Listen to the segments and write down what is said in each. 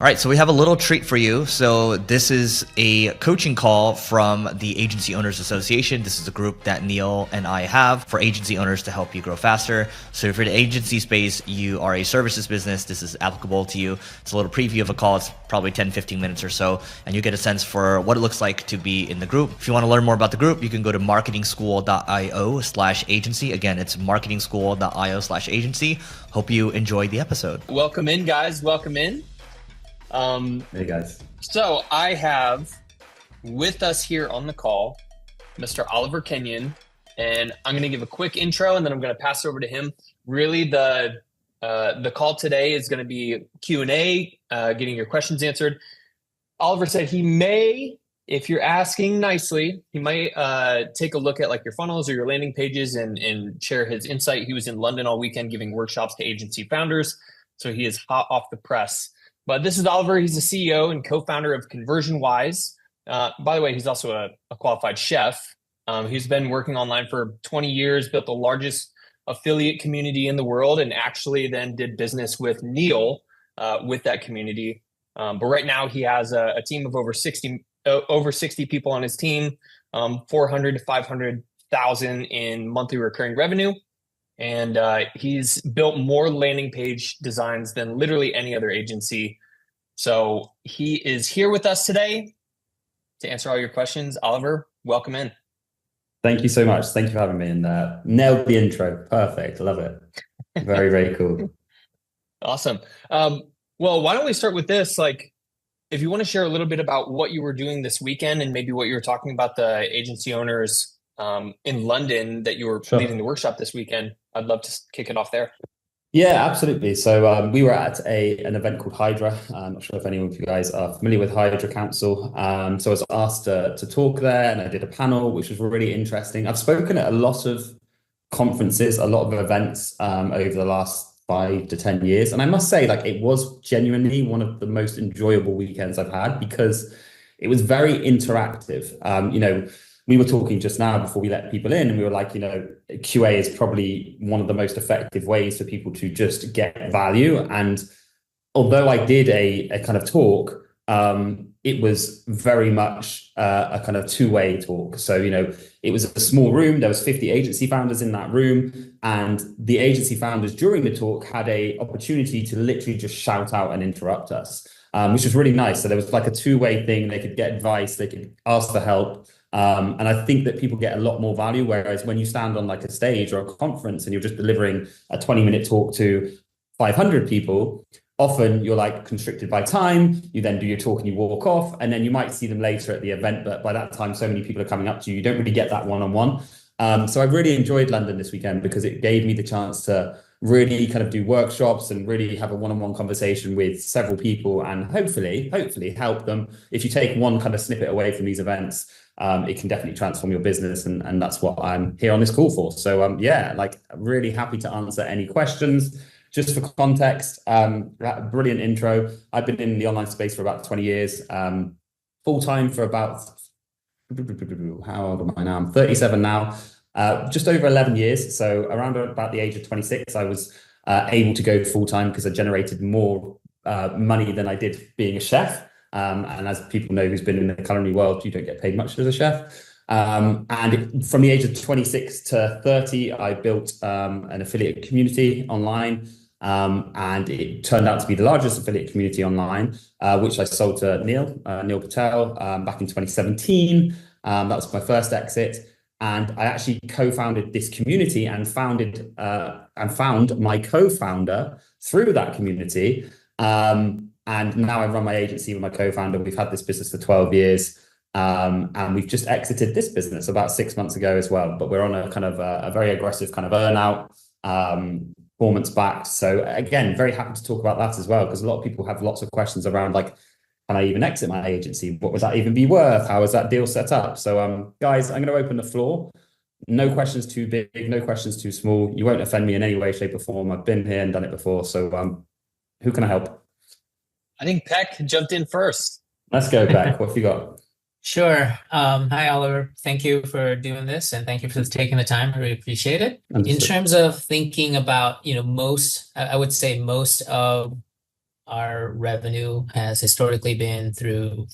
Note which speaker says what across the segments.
Speaker 1: All right, so we have a little treat for you. So this is a coaching call from the Agency Owners Association. This is a group that Neil and I have for agency owners to help you grow faster. So if you're in the agency space, you are a services business, this is applicable to you. It's a little preview of a call. It's probably 10, 15 minutes or so, and you get a sense for what it looks like to be in the group. If you want to learn more about the group, you can go to marketingschool.io/agency. Again, it's marketingschool.io/agency. Hope you enjoyed the episode.
Speaker 2: Welcome in, guys. Welcome in.
Speaker 3: Hey guys.
Speaker 2: So I have with us here on the call, Mr. Oliver Kenyon, and I'm going to give a quick intro and then I'm going to pass it over to him. Really, the call today is going to be Q&A, getting your questions answered. Oliver said he may, if you're asking nicely, he might take a look at like your funnels or your landing pages and share his insight. He was in London all weekend giving workshops to agency founders, so he is hot off the press. But this is Oliver. He's the CEO and co-founder of ConversionWise. By the way, he's also a qualified chef. He's been working online for 20 years, built the largest affiliate community in the world, and actually then did business with Neil with that community. But right now he has a team of over 60 people on his team, 400 to 500,000 in monthly recurring revenue. And he's built more landing page designs than literally any other agency. So he is here with us today to answer all your questions. Oliver, welcome in.
Speaker 3: Thank you so much. Thank you for having me, and nailed the intro. Perfect. I love it. Very, very cool.
Speaker 2: Awesome. Well, why don't we start with this? Like, if you want to share a little bit about what you were doing this weekend and maybe what you were talking about the agency owners in London that you were leading the workshop this weekend. I'd love to kick it off there.
Speaker 3: Yeah, absolutely. So we were at an event called Hydra. I'm not sure if anyone of you guys are familiar with Hydra Council. So I was asked to talk there, and I did a panel, which was really interesting. I've spoken at a lot of conferences, a lot of events over the last 5 to 10 years. And I must say, like, it was genuinely one of the most enjoyable weekends I've had because it was very interactive. We were talking just now before we let people in, and we were like, QA is probably one of the most effective ways for people to just get value. And although I did a kind of talk, it was very much a kind of two-way talk. So, it was a small room. There was 50 agency founders in that room, and the agency founders during the talk had a opportunity to literally just shout out and interrupt us, which was really nice. So there was like a two-way thing. They could get advice, they could ask for help. And I think that people get a lot more value, whereas when you stand on like a stage or a conference and you're just delivering a 20-minute talk to 500 people, often you're like constricted by time. You then do your talk and you walk off, and then you might see them later at the event. But by that time, so many people are coming up to you, you don't really get that one-on-one. So I really enjoyed London this weekend because it gave me the chance to really kind of do workshops and really have a one-on-one conversation with several people, and hopefully help them. If you take one kind of snippet away from these events, it can definitely transform your business, and that's what I'm here on this call for. So really happy to answer any questions. Just for context, brilliant intro. I've been in the online space for about 20 years, full-time for about, how old am I now? I'm 37 now, just over 11 years. So around about the age of 26, I was able to go full-time because I generated more money than I did being a chef. And as people know who's been in the culinary world, you don't get paid much as a chef. And from the age of 26 to 30, I built an affiliate community online. And it turned out to be the largest affiliate community online, which I sold to Neil Patel back in 2017. That was my first exit. And I actually co-founded this community and found my co-founder through that community. And now I run my agency with my co-founder. We've had this business for 12 years. And we've just exited this business about 6 months ago as well. But we're on a kind of a very aggressive kind of earn-out, performance backed. So again, very happy to talk about that as well, because a lot of people have lots of questions around like, can I even exit my agency? What would that even be worth? How is that deal set up? So guys, I'm going to open the floor. No questions too big, no questions too small. You won't offend me in any way, shape or form. I've been here and done it before. So who can I help?
Speaker 2: I think Peck jumped in first.
Speaker 3: Let's go, Peck. What have you got?
Speaker 4: Sure. Hi, Oliver. Thank you for doing this, and thank you for taking the time. I really appreciate it.
Speaker 3: Understood.
Speaker 4: In terms of thinking about, I would say most of our revenue has historically been through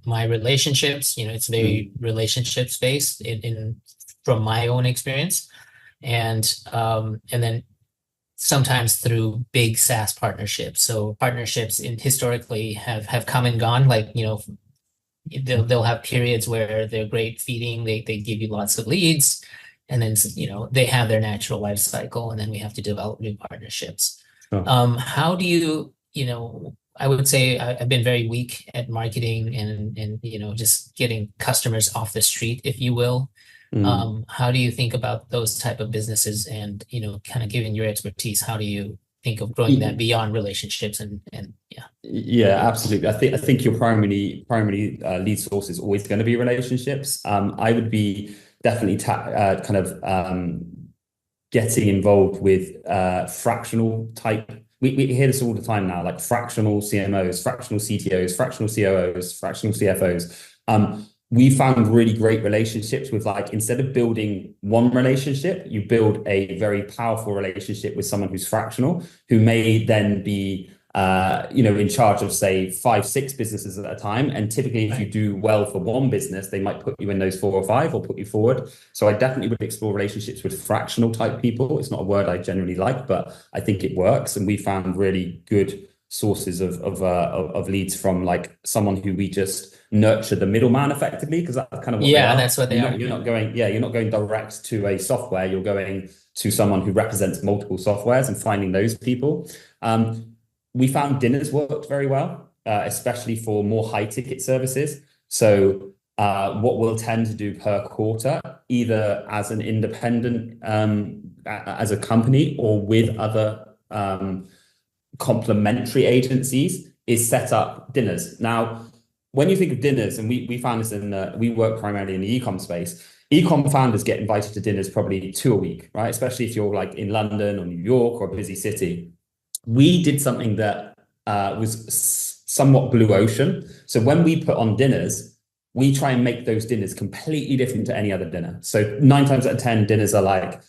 Speaker 4: my relationships. It's very relationships based in from my own experience, and then sometimes through big SaaS partnerships. So partnerships historically have come and gone. Like, they'll have periods where they're great feeding, they give you lots of leads, and then they have their natural life cycle, and then we have to develop new partnerships.
Speaker 3: Sure.
Speaker 4: How do I would say I've been very weak at marketing and just getting customers off the street, if you will. How do you think about those type of businesses, and kind of given your expertise, how do you think of growing that beyond relationships and yeah?
Speaker 3: Yeah, absolutely. I think your primary lead source is always going to be relationships. I would be definitely getting involved with fractional type. We hear this all the time now, like fractional CMOs, fractional CTOs, fractional COOs, fractional CFOs. We found really great relationships with, like, instead of building one relationship, you build a very powerful relationship with someone who's fractional, who may then be in charge of, say, 5-6 businesses at a time. And typically, if you do well for one business, they might put you in those 4 or 5 or put you forward. So I definitely would explore relationships with fractional type people. It's not a word I generally like, but I think it works. And we found really good sources of leads from, like, someone who we just nurture the middleman effectively, because that's kind of what they are.
Speaker 4: That's what they are.
Speaker 3: You're not going direct to a software. You're going to someone who represents multiple softwares and finding those people. We found dinners worked very well, especially for more high ticket services. So what we'll tend to do per quarter, either as an independent, as a company, or with other complementary agencies, is set up dinners. Now, when you think of dinners, and we found this we work primarily in the e-com space, e-com founders get invited to dinners probably 2 a week, right? Especially if you're like in London or New York or a busy city. We did something that was somewhat blue ocean. So when we put on dinners, we try and make those dinners completely different to any other dinner. So 9 times out of 10, dinners are like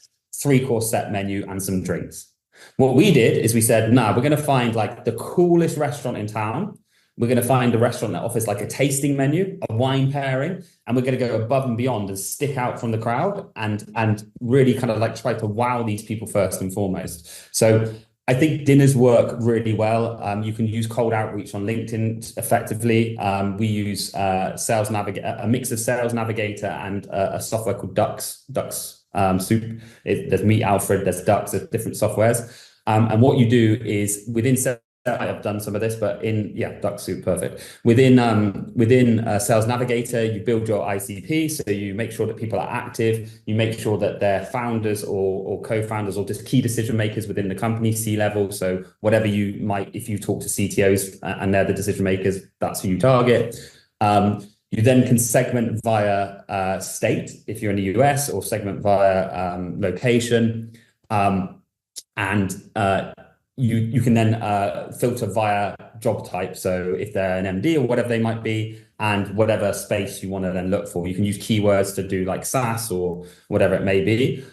Speaker 3: 3-course set menu and some drinks. What we did is we said, we're going to find, like, the coolest restaurant in town. We're going to find a restaurant that offers, like, a tasting menu, a wine pairing, and we're going to go above and beyond and stick out from the crowd and really kind of, like, try to wow these people first and foremost. So I think dinners work really well. You can use cold outreach on LinkedIn effectively. We use Sales Navigator, a mix of Sales Navigator and a software called Ducks Soup. There's Meet Alfred, there's Ducks, there's different softwares. And what you do is within I have done some of this, but Duck Soup, perfect. Within Sales Navigator, you build your ICP, so you make sure that people are active. You make sure that they're founders or co-founders or just key decision makers within the company, C-level. So whatever you might, if you talk to CTOs and they're the decision makers, that's who you target. You then can segment via state if you're in the US, or segment via location, You can then filter via job type. So if they're an MD or whatever they might be, and whatever space you want to then look for, you can use keywords to do like SaaS or whatever it may be.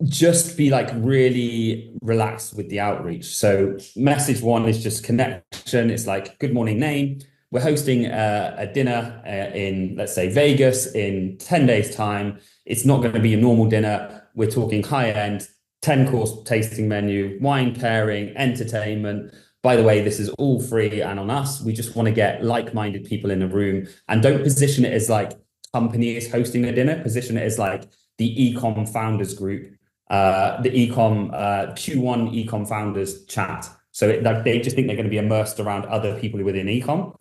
Speaker 3: Just be like really relaxed with the outreach. So message 1 is just connection. It's like, good morning, name. We're hosting a dinner in, let's say, Vegas in 10 days time. It's not going to be a normal dinner. We're talking high end, 10-course tasting menu, wine pairing, entertainment. By the way, this is all free and on us. We just want to get like-minded people in a room, and don't position it as like company is hosting a dinner. Position it as like the ecom founders group, the ecom Q1 ecom founders chat. So they just think they're going to be immersed around other people within ecom,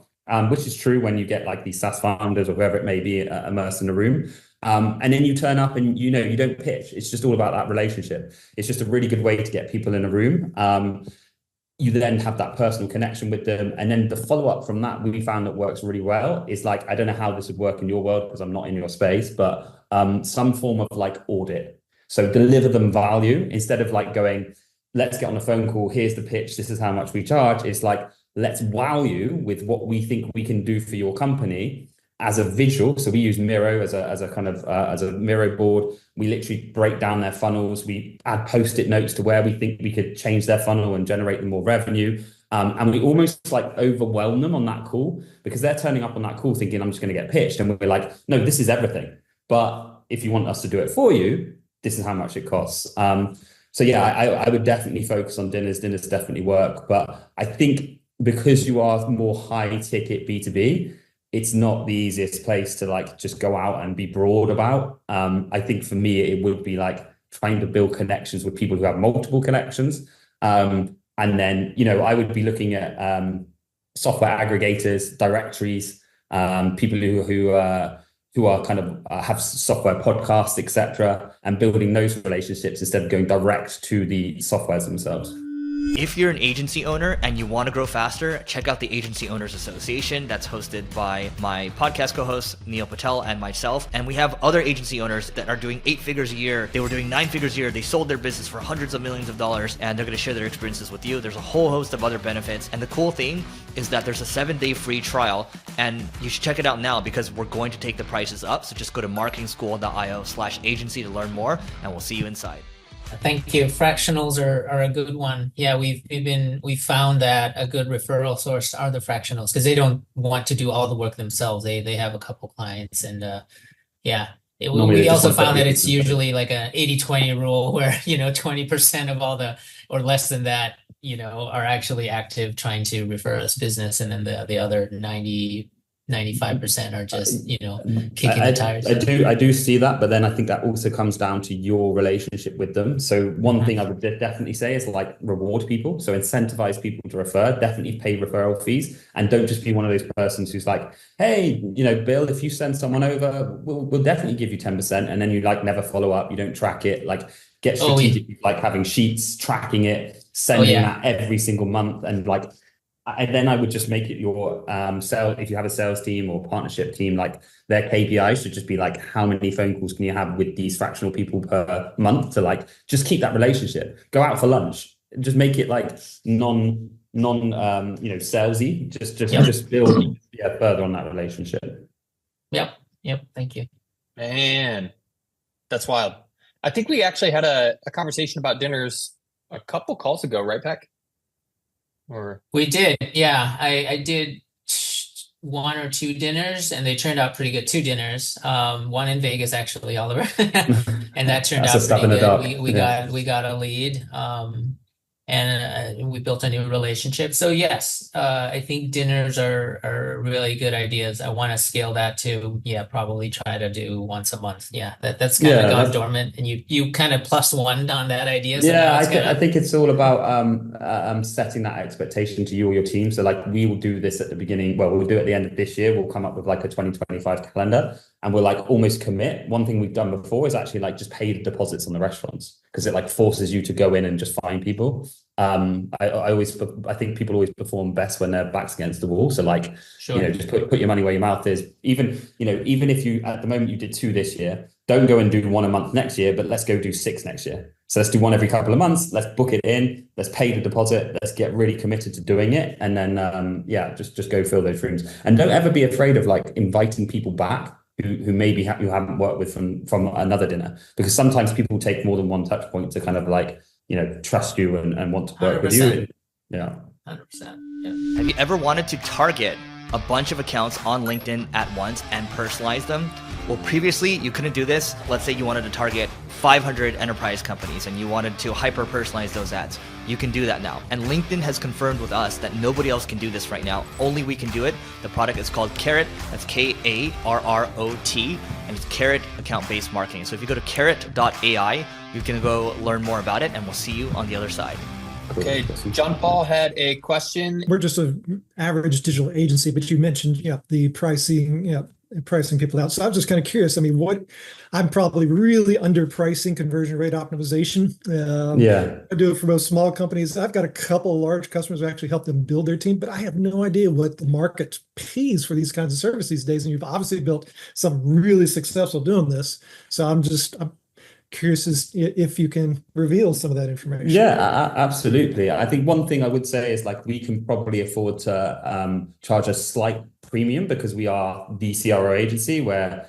Speaker 3: which is true when you get like these SaaS founders or whoever it may be immersed in a room. And then you turn up and you don't pitch. It's just all about that relationship. It's just a really good way to get people in a room. You then have that personal connection with them. And then the follow-up from that, we found that works really well is like, I don't know how this would work in your world because I'm not in your space, but some form of like audit. So deliver them value instead of like going, let's get on a phone call. Here's the pitch. This is how much we charge. It's like, let's wow you with what we think we can do for your company as a visual. So we use Miro as a kind of as a Miro board. We literally break down their funnels. We add post-it notes to where we think we could change their funnel and generate them more revenue. And we almost like overwhelm them on that call because they're turning up on that call thinking, I'm just going to get pitched. And we're like, no, this is everything. But if you want us to do it for you, this is how much it costs. So yeah, I would definitely focus on dinners. Dinners definitely work. But I think because you are more high ticket B2B, it's not the easiest place to like just go out and be broad about. I think for me, it would be like trying to build connections with people who have multiple connections. And then, I would be looking at software aggregators, directories, people who are kind of have software podcasts, etc., and building those relationships instead of going direct to the softwares themselves.
Speaker 1: If you're an agency owner and you want to grow faster, check out the Agency Owners Association that's hosted by my podcast co-hosts, Neil Patel and myself. And we have other agency owners that are doing 8 figures a year. They were doing 9 figures a year. They sold their business for hundreds of millions of dollars, and they're going to share their experiences with you. There's a whole host of other benefits. And the cool thing is that there's a 7-day free trial, and you should check it out now because we're going to take the prices up. So just go to marketingschool.io/agency to learn more, and we'll see you inside.
Speaker 4: Thank you. Fractionals are a good one. Yeah, we found that a good referral source are the fractionals because they don't want to do all the work themselves. They have a couple clients, and we also found that it's usually like a 80-20 rule where 20% of all or less than that are actually active trying to refer us business, and then the other 95% are just kicking the tires.
Speaker 3: I do see that, but then I think that also comes down to your relationship with them. So one thing I would definitely say is like reward people. So incentivize people to refer, definitely pay referral fees, and don't just be one of those persons who's like, hey, Bill, if you send someone over, we'll definitely give you 10%, and then you like never follow up, you don't track it. Like get strategic, like having sheets tracking it, sending that every single month, and like. And then I would just make it your sales. If you have a sales team or partnership team, like their KPIs should just be like, how many phone calls can you have with these fractional people per month to like just keep that relationship. Go out for lunch. Just make it like non salesy. Just build further on that relationship.
Speaker 4: Yep. Thank you.
Speaker 2: Man, that's wild. I think we actually had a conversation about dinners a couple calls ago, right, Peck?
Speaker 4: We did, yeah. I did 1 or 2 dinners, and they turned out pretty good. 2 dinners, one in Vegas actually, Oliver, and that turned out pretty good. We got a lead, and we built a new relationship. So yes, I think dinners are really good ideas. I want to scale that to probably try to do once a month. Yeah, that's kind of gone dormant, and you kind of +1 on that idea. So
Speaker 3: I think it's all about setting that expectation to you or your team. So like we will do this at the beginning. Well, we'll do it at the end of this year. We'll come up with like a 2025 calendar, and we'll like almost commit. One thing we've done before is actually like just pay the deposits on the restaurants because it like forces you to go in and just find people. I think people always perform best when their back's against the wall. So like, just put your money where your mouth is. Even if you, at the moment you did 2 this year, don't go and do 1 a month next year, but let's go do 6 next year. So let's do 1 every couple of months. Let's book it in. Let's pay the deposit. Let's get really committed to doing it. And then, just go fill those rooms. And don't ever be afraid of like inviting people back who maybe you haven't worked with from another dinner, because sometimes people take more than one touch point to kind of like, trust you and want to work
Speaker 4: 100%.
Speaker 3: with you. Yeah.
Speaker 4: 100%. Yeah.
Speaker 1: Have you ever wanted to target a bunch of accounts on LinkedIn at once and personalize them? Well, previously you couldn't do this. Let's say you wanted to target 500 enterprise companies and you wanted to hyper personalize those ads. You can do that now. And LinkedIn has confirmed with us that nobody else can do this right now. Only we can do it. The product is called Carrot. That's Karrot, and it's Carrot account-based marketing. So if you go to carrot.ai, you can go learn more about it, and we'll see you on the other side.
Speaker 2: Okay, John Paul had a question.
Speaker 5: We're just an average digital agency, but you mentioned the pricing, pricing people out. So I'm just kind of curious. I mean, I'm probably really underpricing conversion rate optimization. I do it for most small companies. I've got a couple of large customers who actually help them build their team, but I have no idea what the market pays for these kinds of services these days. And you've obviously built some really successful doing this. So I'm curious if you can reveal some of that information.
Speaker 3: Yeah, absolutely. I think one thing I would say is like we can probably afford to charge a slight premium because we are the CRO agency where,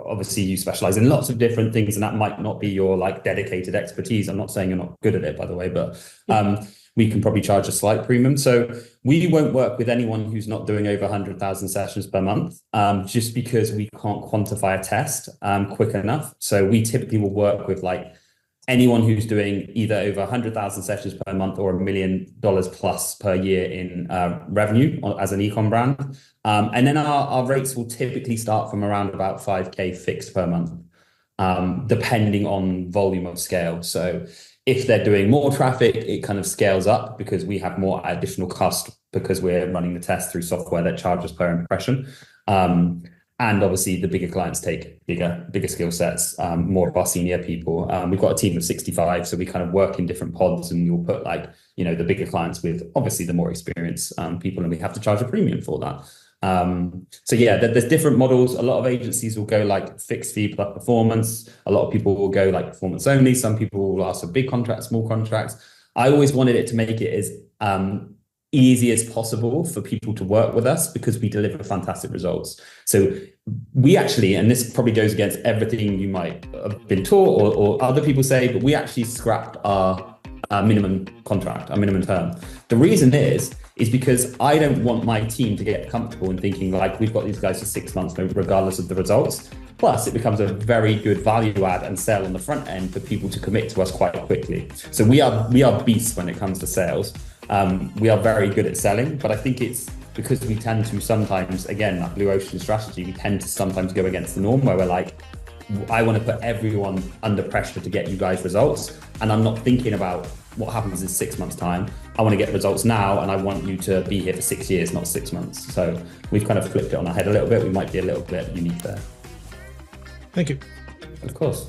Speaker 3: obviously you specialize in lots of different things and that might not be your like dedicated expertise. I'm not saying you're not good at it, by the way, but we can probably charge a slight premium. So we won't work with anyone who's not doing over 100,000 sessions per month, just because we can't quantify a test quick enough. So we typically will work with like anyone who's doing either over 100,000 sessions per month or $1 million plus per year in revenue as an ecom brand. And then our rates will typically start from around about 5K fixed per month, depending on volume of scale. So if they're doing more traffic, it kind of scales up because we have more additional cost because we're running the test through software that charges per impression. And obviously the bigger clients take bigger skill sets, more of our senior people. We've got a team of 65, so we kind of work in different pods, and you'll put like, the bigger clients with obviously the more experienced people, and we have to charge a premium for that. So yeah, there's different models. A lot of agencies will go like fixed fee plus performance. A lot of people will go like performance only. Some people will ask for big contracts, small contracts. I always wanted it to make it as easy as possible for people to work with us because we deliver fantastic results. So we actually, and this probably goes against everything you might have been taught or other people say, but we actually scrapped our minimum contract, our minimum term. The reason is because I don't want my team to get comfortable in thinking like we've got these guys for 6 months regardless of the results. Plus, it becomes a very good value add and sell on the front end for people to commit to us quite quickly. So we are beasts when it comes to sales. We are very good at selling, but I think it's because we tend to sometimes, again, that blue ocean strategy, we tend to sometimes go against the norm where we're like, I want to put everyone under pressure to get you guys results. And I'm not thinking about what happens in 6 months' time. I want to get results now, and I want you to be here for 6 years, not 6 months. So we've kind of flipped it on our head a little bit. We might be a little bit unique there.
Speaker 5: Thank you.
Speaker 3: Of course.